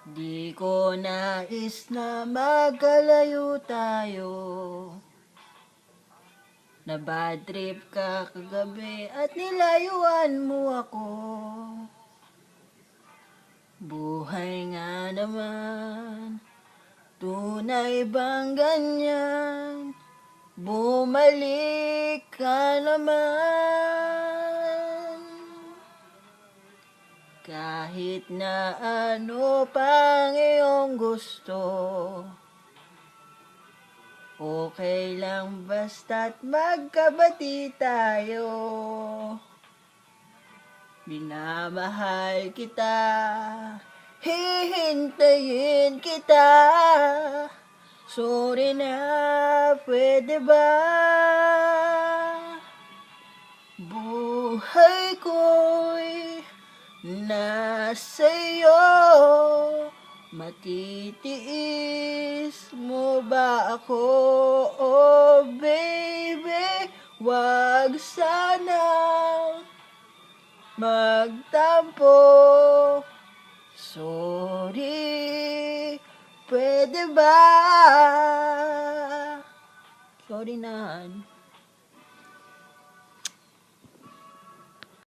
Di ko nais na magkalayo tayo. Na bad trip ka kagabi at nilayuan mo ako. Buhay nga naman, tunay bang ganyan? Bumalik ka naman. Kahit na ano pang iyong gusto, okay lang basta't magkabati tayo. Minamahal kita, hihintayin kita. Sorry na, pwede ba? Buhay ko'y nasa iyo. Matitiis mo ba ako? Oh baby, wag sanang magtampo. Sorry, pwede ba? Sorry na.